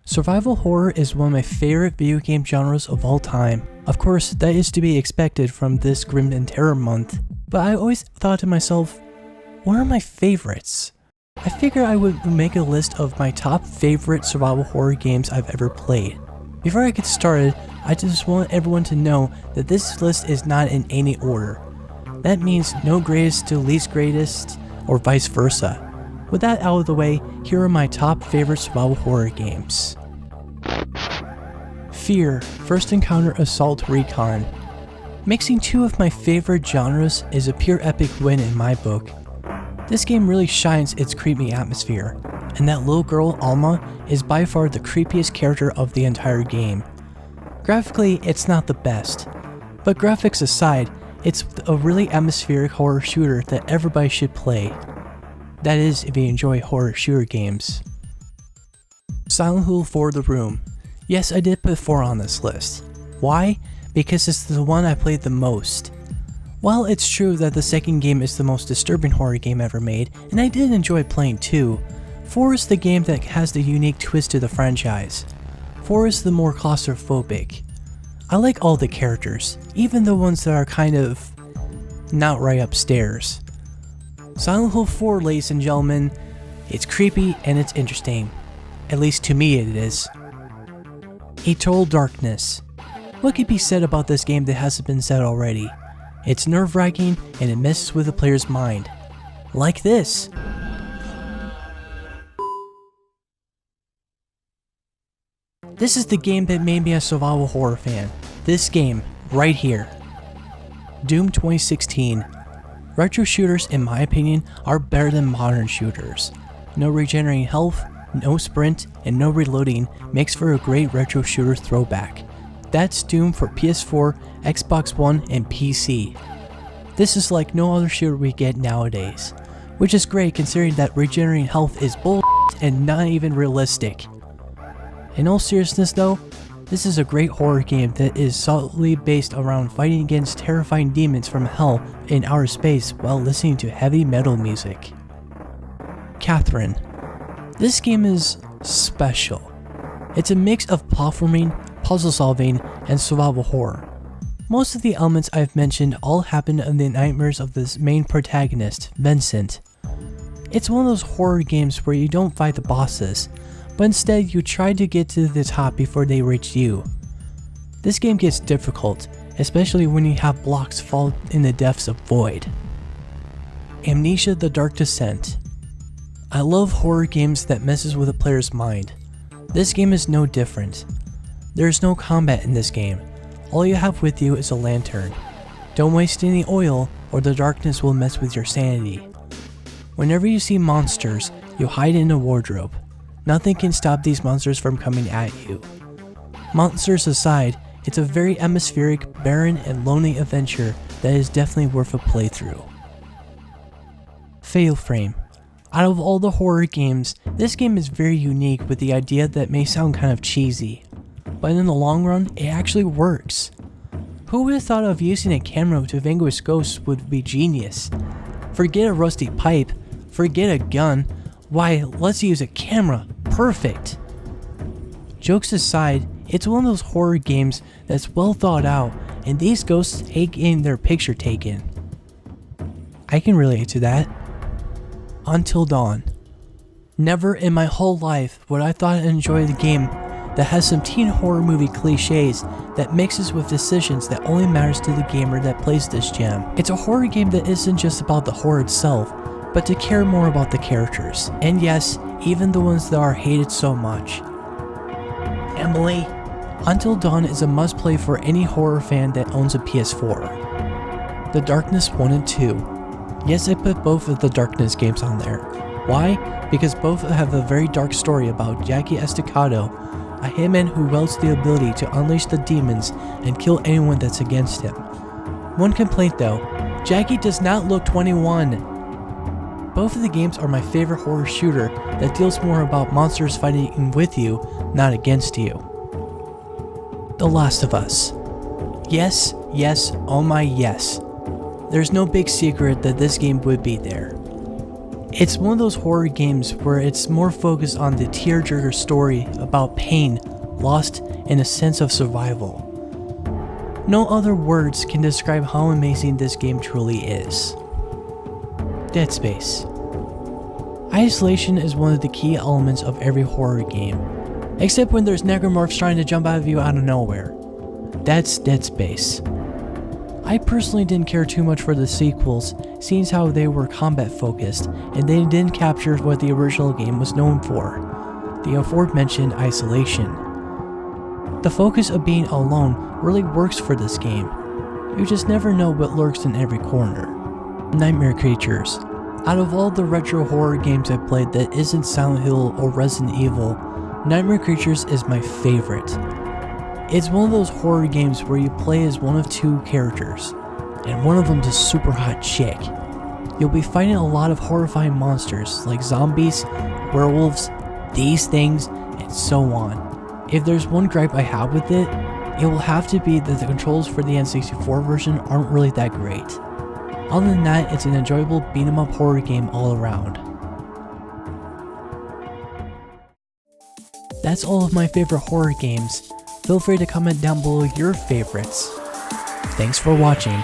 Survival horror is one of my favorite video game genres of all time. Of course, that is to be expected from this Grim and Terror month, but I always thought to myself, what are my favorites? I figured I would make a list of my top favorite survival horror games I've ever played. Before I get started, I just want everyone to know that this list is not in any order. That means no greatest to least greatest, or vice versa. With that out of the way, here are my top favorite survival horror games. Fear, First Encounter Assault Recon. Mixing two of my favorite genres is a pure epic win in my book. This game really shines its creepy atmosphere, and that little girl, Alma, is by far the creepiest character of the entire game. Graphically, it's not the best, but graphics aside, it's a really atmospheric horror shooter that everybody should play. That is, if you enjoy horror shooter games. Silent Hill 4: The Room. Yes, I did put 4 on this list. Why? Because it's the one I played the most. While it's true that the second game is the most disturbing horror game ever made, and I did enjoy playing 2, 4 is the game that has the unique twist to the franchise. 4 is the more claustrophobic. I like all the characters, even the ones that are kind of not right upstairs. Silent Hill 4, ladies and gentlemen, it's creepy and it's interesting. At least to me it is. Eternal Darkness. What could be said about this game that hasn't been said already? It's nerve-wracking and it messes with the player's mind. Like this. This is the game that made me a survival horror fan. This game, right here. Doom 2016. Retro shooters, in my opinion, are better than modern shooters. No regenerating health, no sprint, and no reloading makes for a great retro shooter throwback. That's Doom for PS4, Xbox One, and PC. This is like no other shooter we get nowadays, which is great considering that regenerating health is bull and not even realistic. In all seriousness though, this is a great horror game that is solidly based around fighting against terrifying demons from hell in outer space while listening to heavy metal music. Catherine. This game is special. It's a mix of platforming, puzzle solving, and survival horror. Most of the elements I've mentioned all happen in the nightmares of this main protagonist, Vincent. It's one of those horror games where you don't fight the bosses, but instead you try to get to the top before they reach you. This game gets difficult, especially when you have blocks fall in the depths of void. Amnesia: The Dark Descent. I love horror games that messes with a player's mind. This game is no different. There is no combat in this game. All you have with you is a lantern. Don't waste any oil or the darkness will mess with your sanity. Whenever you see monsters, you hide in a wardrobe. Nothing can stop these monsters from coming at you. Monsters aside, it's a very atmospheric, barren, and lonely adventure that is definitely worth a playthrough. Fatal Frame. Out of all the horror games, this game is very unique with the idea that may sound kind of cheesy, but in the long run, it actually works. Who would have thought of using a camera to vanquish ghosts would be genius? Forget a rusty pipe, forget a gun, why, let's use a camera. Perfect! Jokes aside, it's one of those horror games that's well thought out, and these ghosts hate getting their picture taken. I can relate to that. Until Dawn. Never in my whole life would I thought I'd enjoy the game that has some teen horror movie cliches that mixes with decisions that only matters to the gamer that plays this gem. It's a horror game that isn't just about the horror itself, but to care more about the characters. And yes, even the ones that are hated so much. Emily. Until Dawn is a must-play for any horror fan that owns a PS4. The Darkness 1 and 2. Yes, I put both of the Darkness games on there. Why? Because both have a very dark story about Jackie Estacado, a hitman who wields the ability to unleash the demons and kill anyone that's against him. One complaint though, Jackie does not look 21. Both of the games are my favorite horror shooter that deals more about monsters fighting with you, not against you. The Last of Us. Yes, yes, oh my yes. There's no big secret that this game would be there. It's one of those horror games where it's more focused on the tearjerker story about pain, loss, and a sense of survival. No other words can describe how amazing this game truly is. Dead Space. Isolation is one of the key elements of every horror game, except when there's necromorphs trying to jump out of you out of nowhere. That's Dead Space. I personally didn't care too much for the sequels, seeing as how they were combat focused and they didn't capture what the original game was known for, the aforementioned isolation. The focus of being alone really works for this game. You just never know what lurks in every corner. Nightmare Creatures. Out of all the retro horror games I've played that isn't Silent Hill or Resident Evil, Nightmare Creatures is my favorite. It's one of those horror games where you play as one of two characters, and one of them's a super hot chick. You'll be fighting a lot of horrifying monsters like zombies, werewolves, these things, and so on. If there's one gripe I have with it, it will have to be that the controls for the N64 version aren't really that great. Other than that, it's an enjoyable beat-em-up horror game all around. That's all of my favorite horror games. Feel free to comment down below your favorites. Thanks for watching.